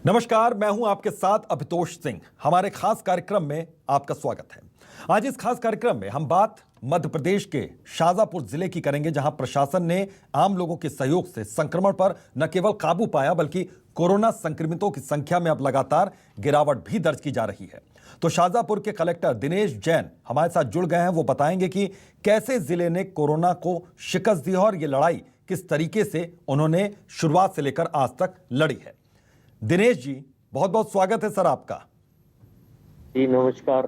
नमस्कार, मैं हूं आपके साथ अभितोष सिंह। हमारे खास कार्यक्रम में आपका स्वागत है। आज इस खास कार्यक्रम में हम बात मध्य प्रदेश के शाजापुर जिले की करेंगे, जहां प्रशासन ने आम लोगों के सहयोग से संक्रमण पर न केवल काबू पाया बल्कि कोरोना संक्रमितों की संख्या में अब लगातार गिरावट भी दर्ज की जा रही है। तो शाजापुर के कलेक्टर दिनेश जैन हमारे साथ जुड़ गए हैं। वो बताएंगे कि कैसे जिले ने कोरोना को शिकस्त दी है और ये लड़ाई किस तरीके से उन्होंने शुरुआत से लेकर आज तक लड़ी है। दिनेश जी, बहुत बहुत स्वागत है सर आपका। जी नमस्कार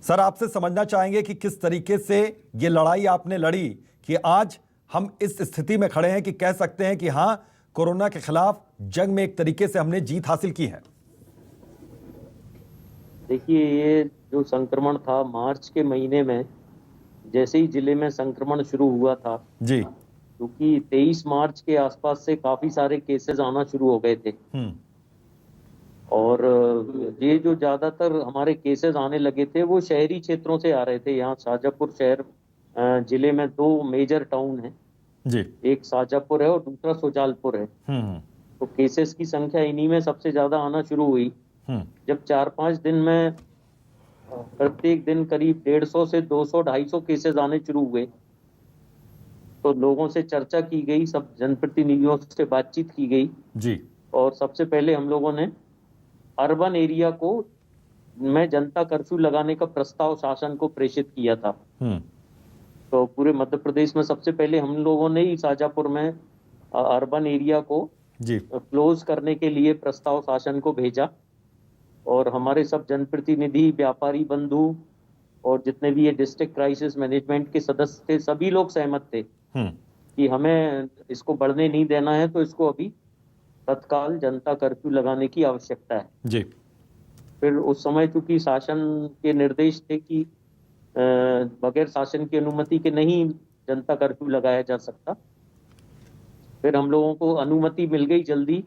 सर, आपसे समझना चाहेंगे कि किस तरीके से ये लड़ाई आपने लड़ी कि आज हम इस स्थिति में खड़े हैं कि कह सकते हैं कि हाँ, कोरोना के खिलाफ जंग में एक तरीके से हमने जीत हासिल की है। देखिए, ये जो संक्रमण था मार्च के महीने में, जैसे ही जिले में संक्रमण शुरू हुआ था जी। क्योंकि 23 मार्च के आसपास से काफी सारे केसेस आना शुरू हो गए थे और ये जो ज्यादातर हमारे केसेस आने लगे थे वो शहरी क्षेत्रों से आ रहे थे। यहाँ शाजापुर शहर जिले में दो मेजर टाउन हैं जी। एक शाजापुर है और दूसरा सुजालपुर है। तो केसेस की संख्या इन्हीं में सबसे ज्यादा आना शुरू हुई। जब 4-5 दिन में प्रत्येक दिन करीब 150 से 200-250 केसेस आने शुरू हुए तो लोगों से चर्चा की गई, सब जनप्रतिनिधियों से बातचीत की गई जी। और सबसे पहले हम लोगों ने अर्बन एरिया को में जनता कर्फ्यू लगाने का प्रस्ताव शासन को प्रेषित किया था। तो पूरे मध्य प्रदेश में सबसे पहले हम लोगों ने ही शाजापुर में अर्बन एरिया को जी क्लोज करने के लिए प्रस्ताव शासन को भेजा और हमारे सब जनप्रतिनिधि, व्यापारी बंधु और जितने भी ये डिस्ट्रिक्ट क्राइसिस मैनेजमेंट के सदस्य थे, सभी लोग सहमत थे कि हमें इसको बढ़ने नहीं देना है, तो इसको अभी तत्काल जनता कर्फ्यू लगाने की आवश्यकता है जी। फिर उस समय चूंकि शासन के निर्देश थे कि बगैर शासन की अनुमति के नहीं जनता कर्फ्यू लगाया जा सकता। फिर हम लोगों को अनुमति मिल गई जल्दी,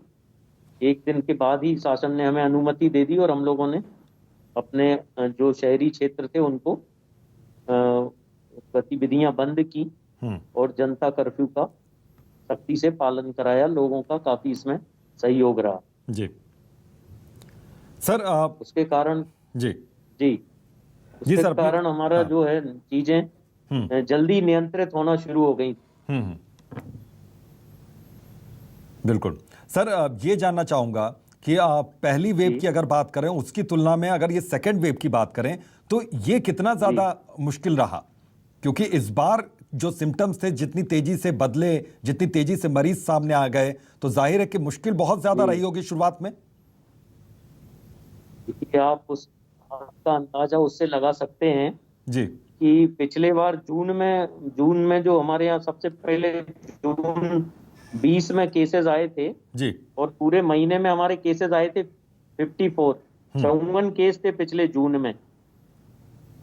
एक दिन के बाद ही शासन ने हमें अनुमति दे दी और हम लोगों ने अपने जो शहरी क्षेत्र थे उनको गतिविधियां बंद की और जनता कर्फ्यू का सख्ती से पालन कराया। लोगों का काफी इसमें सहयोग रहा जी। सर उसके कारण जी जी जी उसके सर, कारण हमारा हाँ। जो है चीजें जल्दी नियंत्रित होना शुरू हो गई। बिल्कुल सर, ये जानना चाहूंगा कि पहली वेव की अगर बात करें उसकी तुलना में अगर ये सेकेंड वेव की बात करें तो ये कितना ज्यादा मुश्किल रहा, क्योंकि इस बार जो सिम्टम्स थे जितनी तेजी से बदले, जितनी तेजी से मरीज सामने आ गए, तो जाहिर है कि मुश्किल बहुत ज्यादा रही होगी शुरुआत में। आप आपका अंदाजा उससे लगा सकते हैं जी कि पिछले बार जून में जो हमारे यहाँ सबसे पहले जून 20 में केसेस आए थे जी और पूरे महीने में हमारे केसेस आए थे 54 केस थे पिछले जून में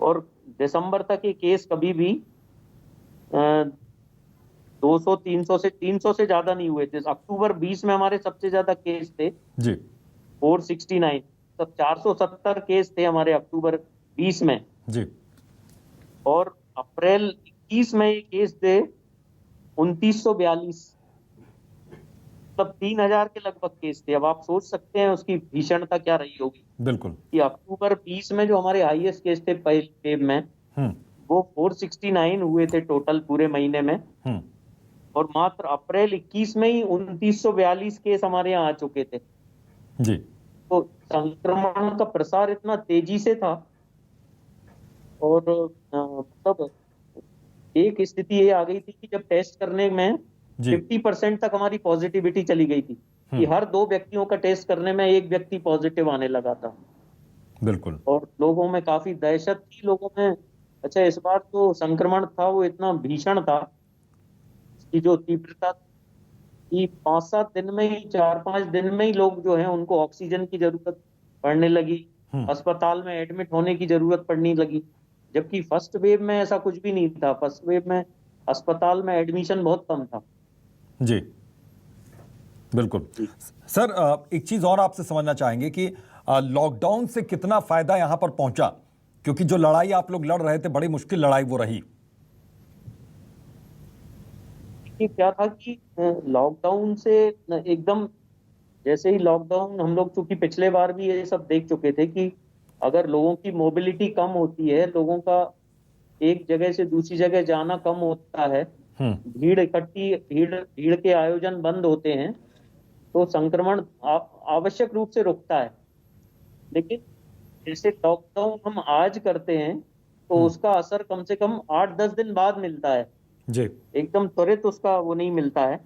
और दिसंबर तक ये केस कभी भी 200-300 से ज्यादा नहीं हुए थे। अक्टूबर 20 में हमारे सबसे ज्यादा केस थे जी 469, तब 470 केस थे हमारे अक्टूबर 20 में जी और अप्रैल 21 में ये केस थे 2942, तब 3000 के लगभग केस थे। अब आप सोच सकते हैं उसकी भीषणता क्या रही होगी। बिल्कुल कि अक्टूबर 20 में जो हमारे हाईएस्ट केस थे पहले वेव में वो 469 हुए थे टोटल पूरे महीने में और मात्र अप्रैल 21 में ही 2942 केस हमारे यहाँ आ चुके थे। जी। तो संक्रमण का प्रसार इतना तेजी से था और तब एक स्थिति ये आ गई थी कि जब टेस्ट करने में 50% तक हमारी पॉजिटिविटी चली गई थी कि हर 2 व्यक्तियों का टेस्ट करने में एक व्यक्ति पॉजिटिव आने लगा था। बिल्कुल। और लोगों में काफी दहशत थी, लोगों में। अच्छा, इस बार तो संक्रमण था वो इतना भीषण था कि जो तीव्रता कि 5-7 दिन में ही, 4-5 दिन में ही लोग जो है उनको ऑक्सीजन की जरूरत पड़ने लगी, अस्पताल में एडमिट होने की जरूरत पड़ने लगी। जबकि फर्स्ट वेव में ऐसा कुछ भी नहीं था। फर्स्ट वेव में अस्पताल में एडमिशन बहुत कम था। जी बिल्कुल। सर, एक चीज और आपसे समझना चाहेंगे कि लॉकडाउन से कितना फायदा यहां पर पहुंचा, क्योंकि जो लड़ाई आप लोग लड़ रहे थे बड़ी मुश्किल लड़ाई वो रही। क्या था कि लॉकडाउन से एकदम जैसे ही लॉकडाउन, हम लोग चूंकि पिछले बार भी ये सब देख चुके थे कि अगर लोगों की मोबिलिटी कम होती है, लोगों का एक जगह से दूसरी जगह जाना कम होता है, हम्म। भीड़ के आयोजन बंद होते हैं, तो संक्रमण आवश्यक रूप से रुकता है। लेकिन जैसे लॉकडाउन हम आज करते हैं, तो हम्म। उसका असर कम से कम 8-10 दिन बाद मिलता है, जी। एकदम त्वरित उसका वो नहीं मिलता है।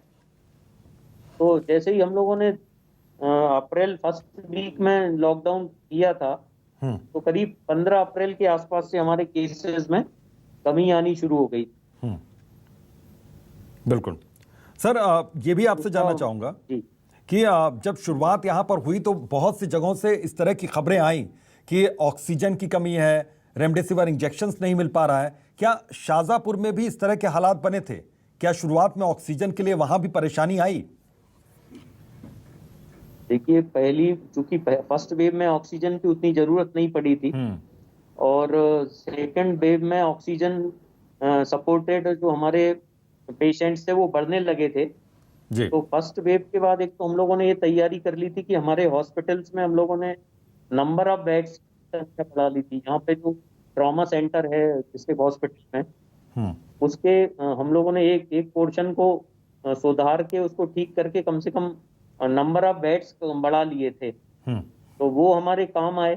तो जैसे ही हम लोगों ने अप्रैल फर्स्ट वीक में लॉकडाउन किया था, हम्म। तो करीब 15 अप्रैल के आसपास से हमारे केसेस में कमी आनी शुरू हो गई। हम्म। बिल्कुल। सर, ये भी आपसे उसका जानना चाहूंगा जी कि जब शुरुआत यहाँ पर हुई तो बहुत सी जगहों से इस तरह की खबरें आई कि ऑक्सीजन की कमी है, रेमडेसिविर इंजेक्शन्स नहीं मिल पा रहा है। क्या शाजापुर में भी इस तरह के हालात बने थे? क्या शुरुआत में ऑक्सीजन के लिए वहां भी परेशानी आई? देखिए, चूंकि फर्स्ट वेव में ऑक्सीजन की उतनी जरूरत नहीं पड़ी थी, हम्म। और सेकंड वेव में ऑक्सीजन सपोर्टेड जो हमारे पेशेंट्स थे वो बढ़ने लगे थे। जी। तो फर्स्ट वेव के बाद एक तो हम लोगों ने ये तैयारी कर ली थी कि हमारे हॉस्पिटल्स में हम लोगों ने नंबर ऑफ बेड्स की संख्या बढ़ा ली थी। यहाँ पे जो ट्रॉमा सेंटर है डिस्ट्रिक्ट हॉस्पिटल में, हम्म। उसके हम लोगों ने एक एक पोर्शन को सुधार के उसको ठीक करके कम से कम नंबर ऑफ बेड्स बढ़ा लिए थे, हम्म। तो वो हमारे काम आए।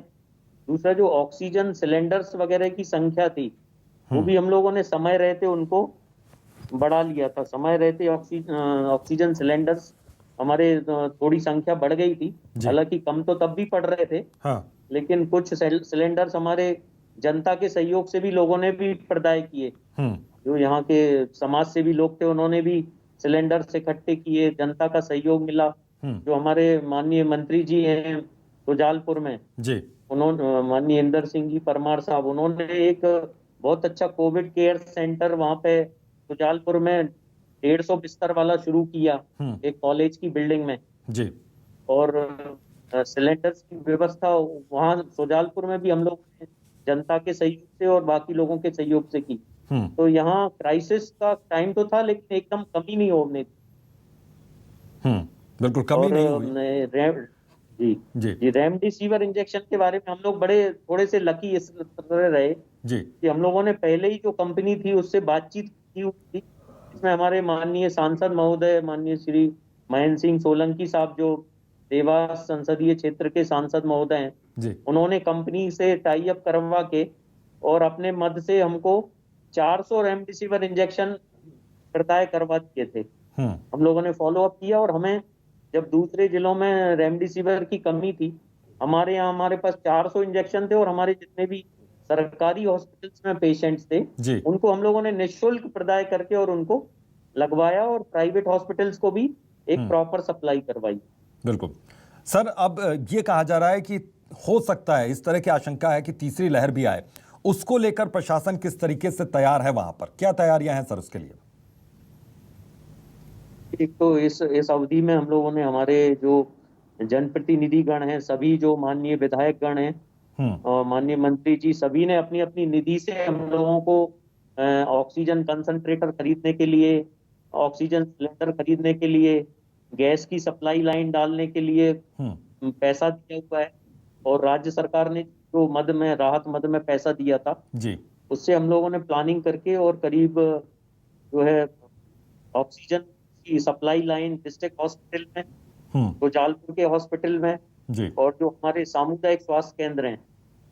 दूसरा, जो ऑक्सीजन सिलेंडर्स वगैरह की संख्या थी, वो हम्म। भी हम लोगों ने समय रहते उनको बढ़ा लिया था। समय रहते ऑक्सीजन सिलेंडर्स हमारे थोड़ी संख्या बढ़ गई थी। जी। हालांकि कम तो तब भी पड़ रहे थे, हाँ। लेकिन कुछ सिलेंडर्स हमारे जनता के सहयोग से भी लोगों ने भी प्रदाय किए। हम्म। जो यहाँ के समाज सेवी लोग थे, उन्होंने भी सिलेंडर्स इकट्ठे किए, जनता का सहयोग मिला। हम्म। जो हमारे माननीय मंत्री जी हैं सुजालपुर में, जी। उन्होंने माननीय इंदर सिंह जी परमार साहब, उन्होंने एक बहुत अच्छा कोविड केयर सेंटर वहां पे सुजालपुर में 150 बिस्तर वाला शुरू किया, हम्म। एक कॉलेज की बिल्डिंग में। जी। और सिलेंडर्स की व्यवस्था वहां सुजालपुर में भी हम लोग ने जनता के सहयोग से और बाकी लोगों के सहयोग से की। हम्म। तो यहाँ क्राइसिस का टाइम तो था, लेकिन एकदम कमी नहीं होने थी। हम्म। बिल्कुल कमी और नहीं हुई। जी जी। जी, रेमडेसिविर इंजेक्शन के बारे में हम लोग बड़े थोड़े से लकी इस तरह रहे जी। कि हम लोगों ने पहले ही जो कंपनी थी उससे बातचीत की हुई थी। इसमें हमारे माननीय सांसद महोदय, माननीय श्री महेंद्र सिंह सोलंकी साहब, जो देवास संसदीय क्षेत्र के सांसद महोदय हैं, जी। उन्होंने कंपनी से टाई अप करवा के और अपने मद से हमको 400 रेमडेसिविर इंजेक्शन प्रदाय करवा दिए थे। हम्म। हम लोगों ने फॉलो अप किया, और हमें जब दूसरे जिलों में रेमडेसिविर की कमी थी, हमारे यहाँ हमारे पास 400 इंजेक्शन थे, और हमारे जितने भी सरकारी हॉस्पिटल्स में पेशेंट्स थे, जी। उनको हम लोगों ने निःशुल्क प्रदाय करके और उनको लगवाया, और प्राइवेट हॉस्पिटल्स को भी एक हम्म। प्रॉपर सप्लाई करवाई। बिल्कुल। सर, अब ये कहा जा रहा है कि हो सकता है, इस तरह की आशंका है कि तीसरी लहर भी आए। उसको लेकर प्रशासन किस तरीके से तैयार है? वहां पर क्या तैयारियां हैं सर उसके लिए? एक तो इस अवधि में हम लोगों ने, हमारे जो जनप्रतिनिधि गण हैं, सभी जो माननीय विधायक गण हैं हम्म। और माननीय मंत्री जी, सभी ने अपनी अपनी निधि से हम लोगों को ऑक्सीजन कंसंट्रेटर खरीदने के लिए, ऑक्सीजन सिलेंडर खरीदने के लिए, गैस की सप्लाई लाइन डालने के लिए हम्म। पैसा दिया हुआ है। और राज्य सरकार ने जो राहत मद में पैसा दिया था, जी। उससे हम लोगों ने प्लानिंग करके और करीब जो है ऑक्सीजन की सप्लाई लाइन डिस्ट्रिक्ट हॉस्पिटल में, हम्म। सुजालपुर के हॉस्पिटल में, जी। और जो हमारे सामुदायिक स्वास्थ्य केंद्र हैं,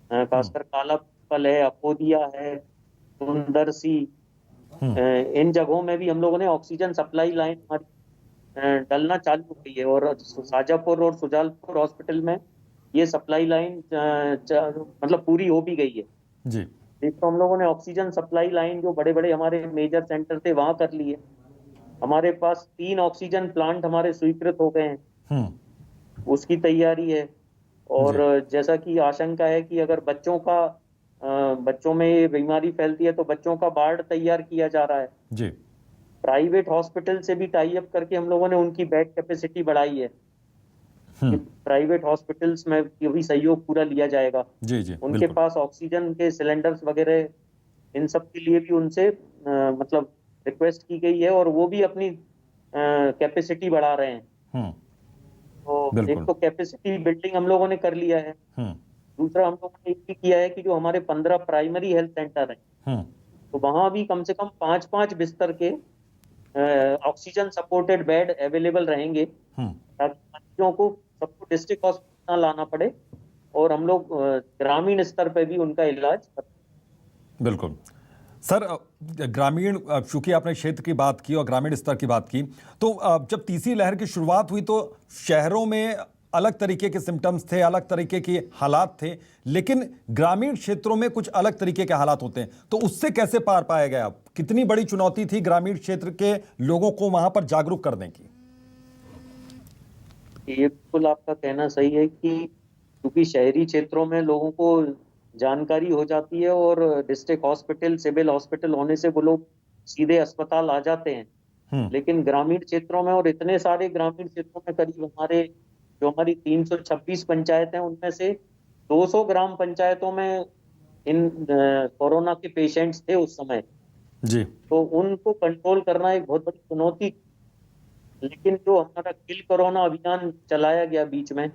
हम्म। खासकर काला पीपल है, अपोदिया है, सुंदरसी, हम्म। इन जगहों में भी हम लोगों ने ऑक्सीजन सप्लाई लाइन हमारी डलना चालू हो गई है। और शाजापुर और सुजालपुर हॉस्पिटल में ये सप्लाई लाइन मतलब पूरी हो भी गई है। जी। एक तो हम लोगों ने ऑक्सीजन सप्लाई लाइन जो बड़े बड़े हमारे मेजर सेंटर थे वहां कर लिए। हमारे पास 3 ऑक्सीजन प्लांट हमारे स्वीकृत हो गए हैं, हम्म। उसकी तैयारी है। और जी। जैसा कि आशंका है कि अगर बच्चों में ये बीमारी फैलती है, तो बच्चों का वार्ड तैयार किया जा रहा है। जी। प्राइवेट हॉस्पिटल से भी टाई अप करके हम लोगों ने उनकी बेड कैपेसिटी बढ़ाई है कि हम्म। प्राइवेट हॉस्पिटल्स में ये भी सहयोग पूरा लिया जाएगा। जी। जी। उनके बिल्कुल। पास ऑक्सीजन के सिलेंडर्स वगैरह, इन सब के लिए भी उनसे मतलब रिक्वेस्ट की गई है, और वो भी अपनी कैपेसिटी बढ़ा रहे हैं। हम्म। तो एक बिल्कुल। तो कैपेसिटी बिल्डिंग हम लोगों ने कर लिया है। हम्म। दूसरा हम लोगों ने ये भी किया है कि जो हमारे 15 प्राइमरी हेल्थ सेंटर हैं, हम्म। तो वहां भी कम से कम 5-5 बिस्तर के ऑक्सीजन सपोर्टेड बेड अवेलेबल रहेंगे, हम्म। ताकि मरीजों को सबको डिस्ट्रिक्ट हॉस्पिटल ना लाना पड़े, और हम लोग ग्रामीण स्तर पे भी उनका इलाज कर। बिल्कुल। सर, ग्रामीण, चूंकि आपने क्षेत्र की बात की और ग्रामीण स्तर की बात की, तो जब तीसरी लहर की शुरुआत हुई तो शहरों में अलग तरीके के सिम्टम्स थे, अलग तरीके के हालात थे, लेकिन ग्रामीण क्षेत्रों में कुछ अलग तरीके के हालात होते हैं, तो उससे कैसे पार पाया गया? कितनी बड़ी चुनौती थी ग्रामीण क्षेत्र के लोगों को वहां पर जागरूक करने की? ये बिल्कुल आपका कहना सही है कि क्योंकि शहरी क्षेत्रों में लोगों को जानकारी हो जाती है, और डिस्ट्रिक्ट हॉस्पिटल, सिविल हॉस्पिटल होने से वो लोग सीधे अस्पताल आ जाते हैं। हम्म। लेकिन ग्रामीण क्षेत्रों में, और इतने सारे ग्रामीण क्षेत्रों में, करीब हमारी 326 पंचायत हैं, उनमें से 200 ग्राम पंचायतों में इन कोरोना के पेशेंट्स थे उस समय। जी। तो उनको कंट्रोल करना एक बहुत बड़ी चुनौती थी। लेकिन जो हमारा किल कोरोना अभियान चलाया गया बीच में,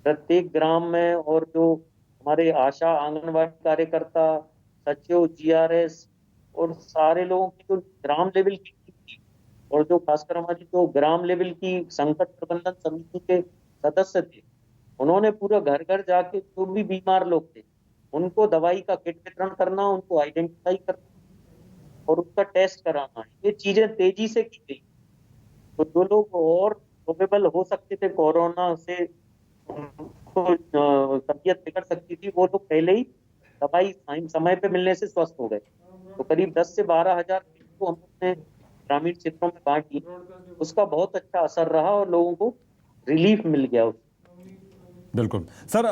प्रत्येक ग्राम में, और जो हमारे आशा, आंगनवाड़ी कार्यकर्ता, सचिव, जीआरएस, और सारे लोगों की जो ग्राम लेवल की टीम थी, और जो खासकर हमारी जो ग्राम लेवल की संकट प्रबंधन समिति के सदस्य थे, उन्होंने पूरा घर घर जाके जो भी बीमार लोग थे, उनको दवाई का किट वितरण करना, उनको आइडेंटिफाई करना, और उसका टेस्ट कराना, ये चीजें तेजी से की गई। तो जो लोग और प्रोबेबल हो सकते थे कोरोना से, उनको तबीयत बिगड़ सकती थी, वो लोग पहले ही दवाई समय पे मिलने से स्वस्थ हो गए। तो करीब 10 से 12 हजार किट को हम लोग ने ग्रामीण क्षेत्रों में बांटी। उसका बहुत अच्छा असर रहा, और लोगों को रिलीफ मिल गया उससे। बिल्कुल। सर,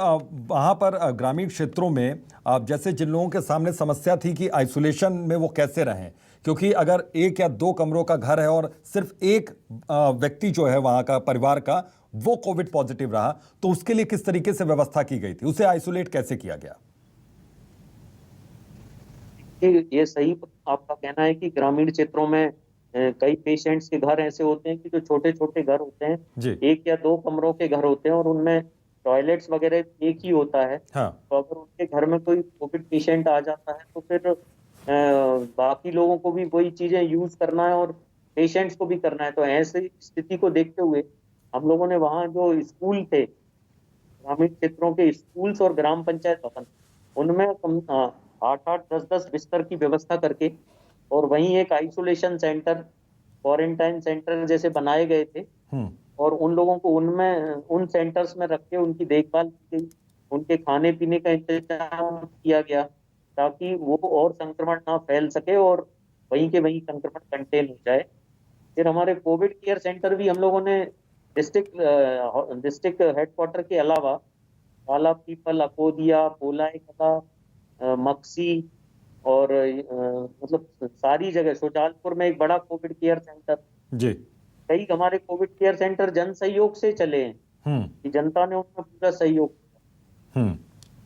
वहाँ पर ग्रामीण क्षेत्रों में जैसे जिन लोगों के सामने समस्या थी कि आइसोलेशन में वो कैसे रहें, क्योंकि अगर एक या दो कमरों का घर है और सिर्फ एक व्यक्ति जो है वहाँ का परिवार का वो कोविड पॉजिटिव रहा, तो उसके लिए किस तरीके से व्यवस्था की गई थी, उसे आइसोलेट कैसे किया गया? ये सही आपका कहना है कि ग्रामीण क्षेत्रों में कई पेशेंट्स के घर ऐसे होते हैं कि जो छोटे छोटे घर होते हैं, जी। एक या दो कमरों के घर होते हैं, और उनमें टॉयलेट्स वगैरह एक ही होता है। हाँ। तो अगर उनके घर में कोई कोविड पेशेंट आ जाता है, तो फिर बाकी लोगों को भी वही चीजें यूज करना है, और पेशेंट्स को भी करना है। तो ऐसी स्थिति को देखते हुए हम लोगों ने वहाँ जो स्कूल थे, ग्रामीण क्षेत्रों के स्कूल्स और ग्राम पंचायत भवन, उनमें 8-8, 10-10 बिस्तर की व्यवस्था करके, और वहीं एक आइसोलेशन सेंटर, क्वारंटाइन सेंटर जैसे बनाए गए थे, हम्म। और उन लोगों को उनमें, उन सेंटर्स में रख के उनकी देखभाल की गई, उनके खाने पीने का इंतजाम किया गया, ताकि वो और संक्रमण ना फैल सके, और वहीं के वहीं संक्रमण कंटेन हो जाए। फिर हमारे कोविड केयर सेंटर भी हम लोगों ने डिस्ट्रिक्ट हेडक्वार्टर के अलावा काला पीपल, अकोदिया, पोलाई कला, मक्सी, और मतलब सारी जगह, शुजालपुर में एक बड़ा कोविड केयर सेंटर, जी। कई हमारे कोविड केयर सेंटर जन सहयोग से चले हैं, हम्म। कि जनता ने उनमें पूरा सहयोग किया। हम्म।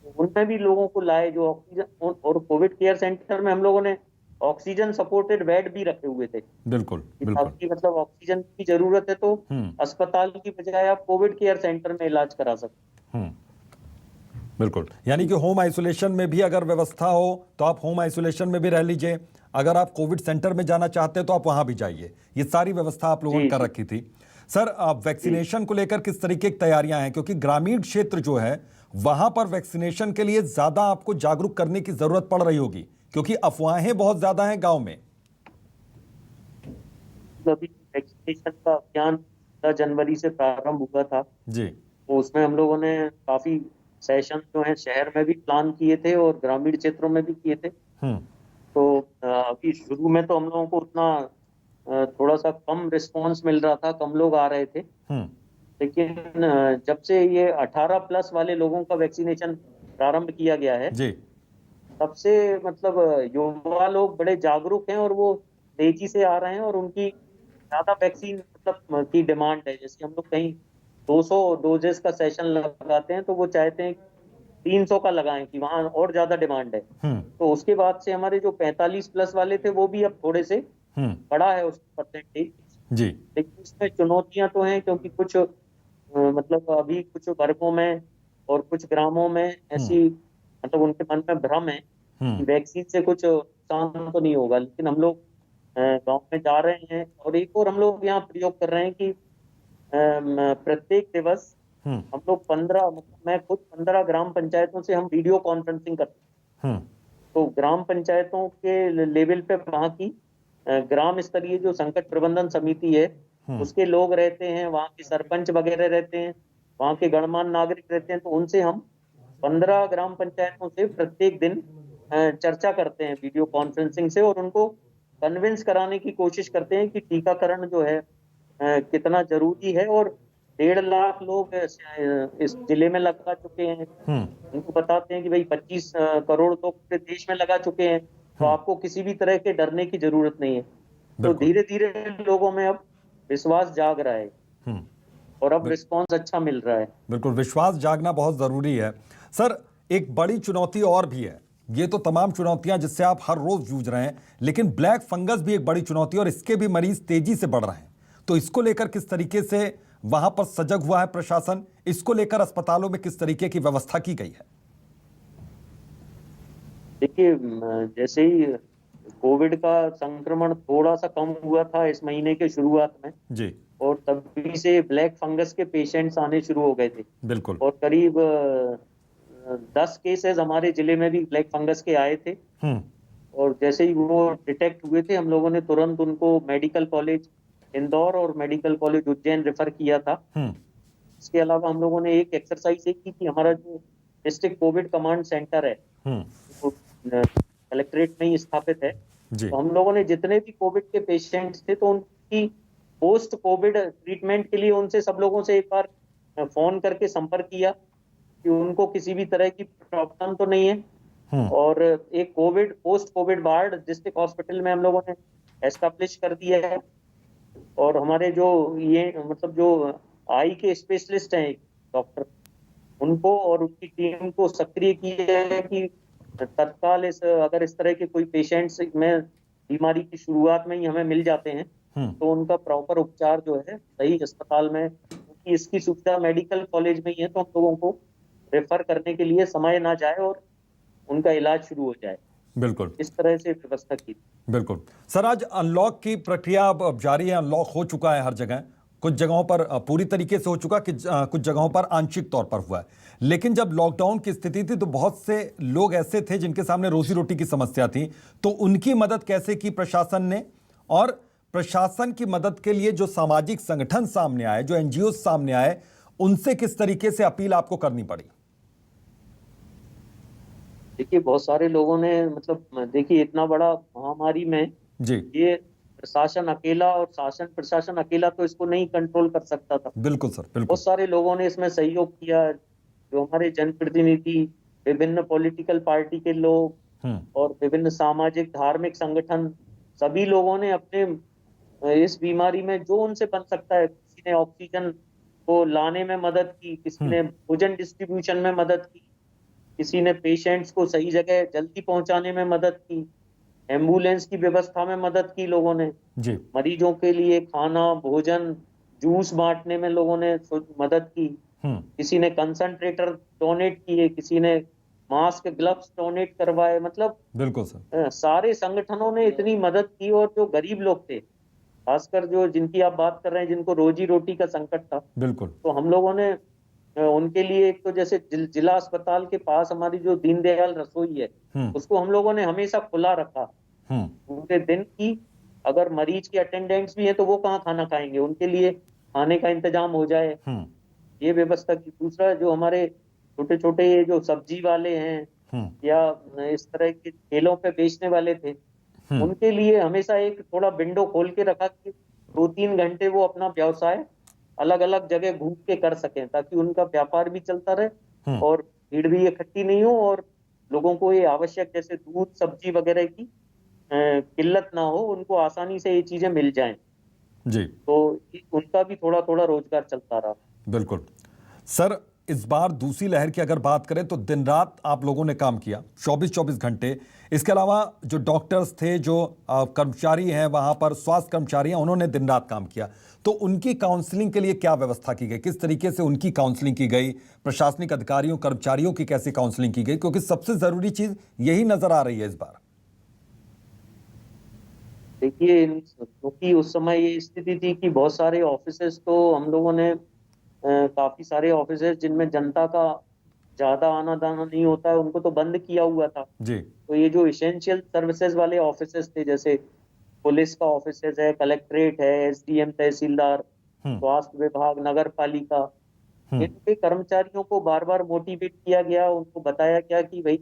तो उनमें भी लोगों को लाए जो ऑक्सीजन, और कोविड केयर सेंटर में हम लोगों ने ऑक्सीजन सपोर्टेड बेड भी रखे हुए थे, बिल्कुल। कि बिल्कुल। ताकि मतलब ऑक्सीजन की जरूरत है तो हम्म। अस्पताल की बजाय आप कोविड केयर सेंटर में इलाज करा सकते हम्म। बिल्कुल, यानी कि होम आइसोलेशन में भी अगर व्यवस्था हो तो आप होम आइसोलेशन में भी रह लीजिए, अगर आप कोविड सेंटर में जाना चाहते हैं तो आप वहां भी जाइए। ये सारी व्यवस्था आप लोगों ने जी कर जी रखी थी। सर, जी। वैक्सीनेशन को लेकर किस तरीके की तैयारियां हैं, क्योंकि ग्रामीण क्षेत्र जो है वहां पर वैक्सीनेशन के लिए ज्यादा आपको जागरूक करने की जरूरत पड़ रही होगी, क्योंकि अफवाहें बहुत ज्यादा हैं गांव में। तो अभी वैक्सीनेशन का अभियान 15 जनवरी से प्रारंभ हुआ था। जी। तो उसमें हम लोगों ने काफी सेशन जो है शहर में भी प्लान किए थे, और ग्रामीण क्षेत्रों में भी किए थे। हम्म। तो अभी शुरू में तो हम लोगों को उतना थोड़ा सा कम रिस्पांस मिल रहा था, कम लोग आ रहे थे। हम्म। लेकिन जब से ये 18+ वाले लोगों का वैक्सीनेशन प्रारंभ किया गया है, जी। तब से मतलब युवा लोग बड़े जागरूक हैं, और वो तेजी से आ रहे हैं, और उनकी ज्यादा वैक्सीन मतलब की डिमांड है। जैसे हम लोग कहीं 200 डोजेस का सेशन लगाते हैं, तो वो चाहते हैं 300 का लगाएं, कि वहां और ज्यादा डिमांड है। हम्म। तो उसके बाद से हमारे जो 45+ वाले थे, वो भी अब थोड़े से हम्म। बढ़ा है उसका परसेंटेज। जी। लेकिन इसमें चुनौतियां तो हैं, क्योंकि कुछ मतलब अभी कुछ वर्गों में और कुछ ग्रामों में ऐसी मतलब उनके मन में भ्रम है कि वैक्सीन से कुछ नुकसान तो नहीं होगा, लेकिन हम लोग गांव में जा रहे हैं और एक और हम लोग यहाँ प्रयोग कर रहे हैं कि प्रत्येक दिवस हम्म। हम लोग 15 मतलब मैं खुद 15 ग्राम पंचायतों से हम वीडियो कॉन्फ्रेंसिंग करते हैं। हम्म। तो ग्राम पंचायतों के लेवल पे वहाँ की ग्राम स्तरीय जो संकट प्रबंधन समिति है उसके लोग रहते हैं, वहाँ के सरपंच वगैरह रहते हैं, वहाँ के गणमान्य नागरिक रहते हैं। तो उनसे हम 15 ग्राम पंचायतों से प्रत्येक दिन चर्चा करते हैं वीडियो कॉन्फ्रेंसिंग से, और उनको कन्विंस कराने की कोशिश करते हैं कि टीकाकरण जो है कितना जरूरी है। और 1.5 लाख लोग इस जिले में लगा चुके हैं। उनको बताते हैं कि भाई 25 करोड़ तो पूरे देश में लगा चुके हैं, तो आपको किसी भी तरह के डरने की जरूरत नहीं है। तो बिल्कुल। धीरे धीरे लोगों में अब विश्वास जाग रहा है हम्म। और अब रिस्पॉन्स अच्छा मिल रहा है। बिल्कुल, विश्वास जागना बहुत जरूरी है। सर, एक बड़ी चुनौती और भी है। ये तो तमाम चुनौतियां जिससे आप हर रोज जूझ रहे हैं, लेकिन ब्लैक फंगस भी एक बड़ी चुनौती है और इसके भी मरीज तेजी से बढ़ रहे हैं। तो इसको लेकर किस तरीके से वहां पर सजग हुआ है प्रशासन? इसको लेकर अस्पतालों में किस तरीके की व्यवस्था की गई है? देखिए, जैसे ही कोविड का संक्रमण थोड़ा सा कम हुआ था इस महीने के शुरुआत में, जी। और तभी से ब्लैक फंगस के पेशेंट्स आने शुरू हो गए थे। बिल्कुल। और करीब 10 केसेस हमारे जिले में भी ब्लैक फंगस के आए थे। हम्म। और जैसे ही वो डिटेक्ट हुए थे, हम लोगों ने तुरंत उनको मेडिकल कॉलेज इंदौर और मेडिकल कॉलेज उज्जैन रेफर किया था। हम्म। इसके अलावा हम लोगों ने एक एक्सरसाइज की कि हमारा जो डिस्ट्रिक्ट कोविड कमांड सेंटर है हम्म। वो कलेक्ट्रेट में ही स्थापित है। जी। तो हम लोगों ने जितने भी कोविड के पेशेंट्स थे तो उनकी पोस्ट कोविड ट्रीटमेंट के लिए उनसे सब लोगों से एक बार फोन करके संपर्क किया कि उनको किसी भी तरह की प्रॉब्लम तो नहीं है। हम्म। और एक Covid post Covid ward district hospital में हम लोगों ने एस्टेब्लिश कर दिया है। और हमारे जो ये मतलब जो आई के स्पेशलिस्ट हैं डॉक्टर, उनको और उनकी टीम को सक्रिय किया है कि तत्काल अगर इस तरह के कोई पेशेंट्स में बीमारी की शुरुआत में ही हमें मिल जाते हैं तो उनका प्रॉपर उपचार जो है सही अस्पताल में, क्योंकि इसकी सुविधा मेडिकल कॉलेज में ही है, तो हम लोगों को रेफर करने के लिए समय ना जाए और उनका इलाज शुरू हो जाए। बिल्कुल। इस तरह से व्यवस्था की। बिल्कुल सर, आज अनलॉक की प्रक्रिया अब जारी है। अनलॉक हो चुका है हर जगह, कुछ जगहों पर पूरी तरीके से हो चुका, कि कुछ जगहों पर आंशिक तौर पर हुआ है। लेकिन जब लॉकडाउन की स्थिति थी तो बहुत से लोग ऐसे थे जिनके सामने रोजी रोटी की समस्या थी, तो उनकी मदद कैसे की प्रशासन ने? और प्रशासन की मदद के लिए जो सामाजिक संगठन सामने आए, जो एनजीओ सामने आए, उनसे किस तरीके से अपील आपको करनी पड़ी? देखिए, बहुत सारे लोगों ने मतलब देखिए इतना बड़ा महामारी में जी। ये प्रशासन अकेला और शासन प्रशासन अकेला तो इसको नहीं कंट्रोल कर सकता था। बिल्कुल सर, बिल्कुल। बहुत सारे लोगों ने इसमें सहयोग किया, जो हमारे जनप्रतिनिधि, विभिन्न पॉलिटिकल पार्टी के लोग और विभिन्न सामाजिक धार्मिक संगठन, सभी लोगों ने अपने इस बीमारी में जो उनसे बन सकता है, किसी ने ऑक्सीजन को लाने में मदद की, किसी ने भोजन डिस्ट्रीब्यूशन में मदद की, किसी ने पेशेंट्स को सही जगह जल्दी पहुंचाने में मदद की, एम्बुलेंस की व्यवस्था में मदद की लोगों ने, जी। मरीजों के लिए खाना, भोजन, जूस बांटने में लोगों ने मदद की, किसी ने कंसंट्रेटर डोनेट किए, किसी ने मास्क ग्लव्स डोनेट करवाए। मतलब बिल्कुल सर। सारे संगठनों ने इतनी मदद की। और जो गरीब लोग थे, खासकर जो जिनकी आप बात कर रहे हैं, जिनको रोजी रोटी का संकट था, बिल्कुल। तो हम लोगों ने उनके लिए एक तो जैसे जिला अस्पताल के पास हमारी जो दीनदयाल रसोई है उसको हम लोगों ने हमेशा खुला रखा पूरे दिन की। अगर मरीज के अटेंडेंट्स भी हैं तो वो कहाँ खाना खाएंगे, उनके लिए खाने का इंतजाम हो जाए, ये व्यवस्था की। दूसरा, जो हमारे छोटे छोटे ये जो सब्जी वाले हैं या इस तरह के ठेलों पे बेचने वाले थे, उनके लिए हमेशा एक थोड़ा विंडो खोल के रखा कि 2-3 घंटे वो अपना व्यवसाय अलग अलग जगह घूम के कर सकें, ताकि उनका व्यापार भी चलता रहे और भीड़ भी इकट्ठी नहीं हो और लोगों को ये आवश्यक जैसे दूध सब्जी वगैरह की किल्लत ना हो, उनको आसानी से ये चीजें मिल जाएं। जी। तो उनका भी थोड़ा थोड़ा रोजगार चलता रहा। बिल्कुल सर, इस बार दूसरी लहर की अगर बात करें तो दिन रात आप लोगों ने काम किया, 24-24 घंटे। इसके अलावा जो डॉक्टर्स थे, जो कर्मचारी हैं वहां पर, स्वास्थ्य कर्मचारी हैं, उन्होंने दिन रात काम किया। तो उनकी काउंसलिंग के लिए क्या व्यवस्था की गई, किस तरीके से उनकी काउंसलिंग की गई, प्रशासनिक अधिकारियों कर्मचारियों की कैसी काउंसलिंग की गई, क्योंकि सबसे जरूरी चीज यही नजर आ रही है इस बार। देखिए, क्योंकि उस समय ये स्थिति थी कि बहुत सारे ऑफिसेज तो हम लोगों ने काफी सारे ऑफिसेज जिनमें जनता का ज्यादा आना जाना नहीं होता है उनको तो बंद किया हुआ था। जी। तो ये जो इसेंशियल सर्विसेज वाले ऑफिसेज थे, जैसे पुलिस का ऑफिसेज है, कलेक्ट्रेट है, एसडीएम, तहसीलदार, हम्म। स्वास्थ्य विभाग, नगर पालिका, हम्म। इनके कर्मचारियों को बार बार मोटिवेट किया गया, उनको बताया गया कि भाई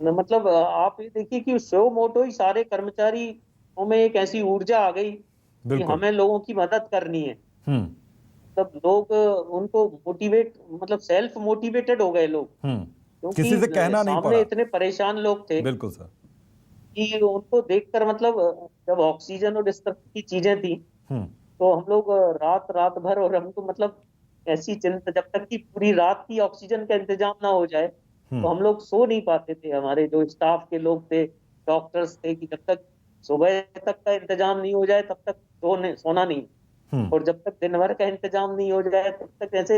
मतलब आप ये देखिए कि सो मोटो ही सारे कर्मचारियों में एक ऐसी ऊर्जा आ गई कि बिल्कुल। हमें लोगों की मदद करनी है। हम्म। तब लोग उनको मोटिवेट मतलब सेल्फ मोटिवेटेड हो गए लोग, हम्म। क्योंकि किसी से कहना नहीं सामने पड़ा। इतने परेशान लोग थे बिल्कुल सर। कि उनको देखकर मतलब जब ऑक्सीजन और इस तरह की चीजें थी हम्म। तो हम लोग रात रात भर, और हमको मतलब ऐसी चिंता, जब तक कि पूरी रात की ऑक्सीजन का इंतजाम ना हो जाए तो हम्म। हम लोग सो नहीं पाते थे। हमारे जो स्टाफ के लोग थे, डॉक्टर्स थे, कि जब तक सुबह तक का इंतजाम नहीं हो जाए तब तक सोना नहीं। हम्म। और जब तक दिन भर का इंतजाम नहीं हो जाए तब तक ऐसे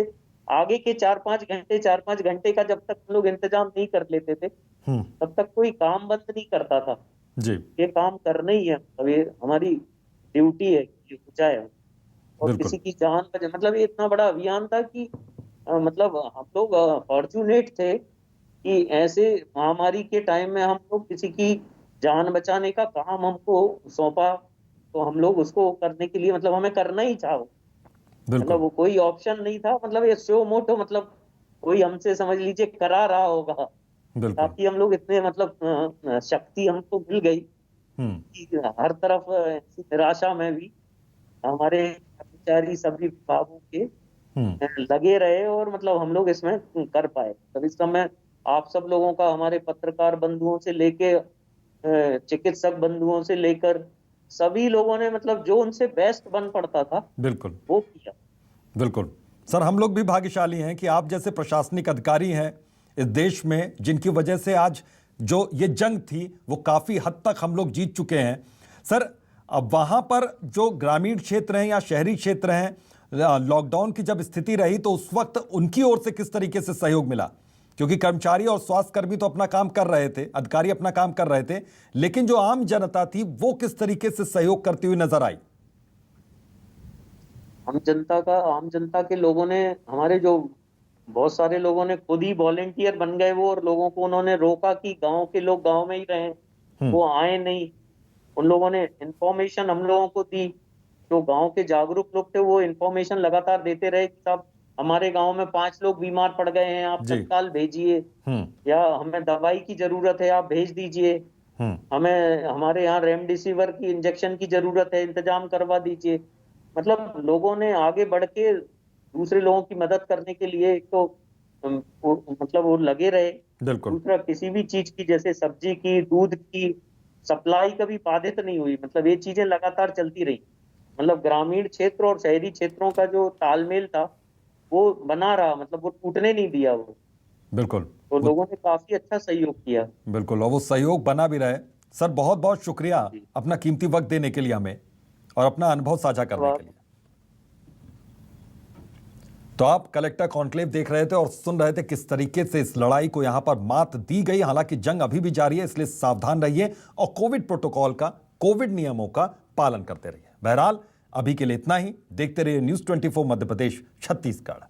आगे के 4-5 घंटे जब तक हम लोग इंतजाम नहीं कर लेते थे हम्म। तब तक कोई काम बंद नहीं करता था। जी। ये काम करना ही है, अब ये हमारी ड्यूटी है कि ये हो जाए। और बिल्कुल। किसी की जान बचे, मतलब ये इतना बड़ा अभियान था कि मतलब हम लोग फॉर्चुनेट थे कि ऐसे महामारी के टाइम में हम लोग किसी की जान बचाने का काम हमको सौंपा तो हम लोग उसको करने के लिए मतलब हमें करना ही था वो। मतलब बिल्कुल। वो कोई ऑप्शन नहीं था, मतलब ये शो मोटो मतलब कोई हमसे समझ लीजिए करा रहा होगा। बिल्कुल। काफी हम लोग इतने मतलब शक्ति हमको मिल गई हम्म। कि हर तरफ ऐसी निराशा में भी हमारे कर्मचारी सभी विभागों के हम्म। लगे रहे और मतलब हम लोग इसमें कर पाए। तब इस समय आप सब लोगों का, हमारे पत्रकार बंधुओं से लेके चिकित्सक बंधुओं से लेकर सभी लोगों ने मतलब जो उनसे बेस्ट बन पड़ता था बिल्कुल। वो किया। बिल्कुल। सर, हम लोग भी भाग्यशाली हैं कि आप जैसे प्रशासनिक अधिकारी हैं इस देश में, जिनकी वजह से आज जो ये जंग थी वो काफ़ी हद तक हम लोग जीत चुके हैं। सर, अब वहाँ पर जो ग्रामीण क्षेत्र हैं या शहरी क्षेत्र हैं, लॉकडाउन की जब स्थिति रही तो उस वक्त उनकी ओर से किस तरीके से सहयोग मिला? क्योंकि कर्मचारी और स्वास्थ्यकर्मी तो अपना काम कर रहे थे, अधिकारी अपना काम कर रहे थे, लेकिन जो आम जनता थी वो किस तरीके से सहयोग करती हुई नजर आई? आम जनता के लोगों ने, हमारे जो बहुत सारे लोगों ने खुद ही वॉलेंटियर बन गए वो, और लोगों को उन्होंने रोका कि गांव के लोग गांव में ही रहें, हम्म। वो आए नहीं। उन लोगों ने इंफॉर्मेशन हम लोगों को दी, जो गांव के जागरूक लोग थे वो इंफॉर्मेशन लगातार देते रहे कि साहब हमारे गांव में 5 लोग बीमार पड़ गए हैं, आप जी। तत्काल भेजिए, हम्म। या हमें दवाई की जरूरत है आप भेज दीजिए, हम्म। हमें हमारे यहाँ रेमडेसिविर की इंजेक्शन की जरूरत है, इंतजाम करवा दीजिए। मतलब लोगों ने आगे बढ़ के दूसरे लोगों की मदद करने के लिए, एक तो मतलब वो लगे रहे। बिल्कुल। दूसरा, किसी भी चीज की, जैसे सब्जी की, दूध की सप्लाई कभी बाधित नहीं हुई, मतलब ये चीजें लगातार चलती रही। मतलब ग्रामीण क्षेत्र और शहरी क्षेत्रों का जो तालमेल था वो बना रहा, मतलब वो टूटने नहीं दिया वो। बिल्कुल। तो वो लोगों ने काफी अच्छा सहयोग किया। बिल्कुल, और वो सहयोग बना भी रहे। सर, बहुत बहुत शुक्रिया जी। अपना कीमती वक्त देने के लिए हमें और अपना अनुभव साझा करने के लिए। तो आप कलेक्टर कॉन्क्लेव देख रहे थे और सुन रहे थे किस तरीके से इस लड़ाई को यहां पर मात दी गई। हालांकि जंग अभी भी जारी है, इसलिए सावधान रहिए और कोविड प्रोटोकॉल का, कोविड नियमों का पालन करते रहिए। बहरहाल अभी के लिए इतना ही। देखते रहिए न्यूज़ 24 मध्य प्रदेश छत्तीसगढ़।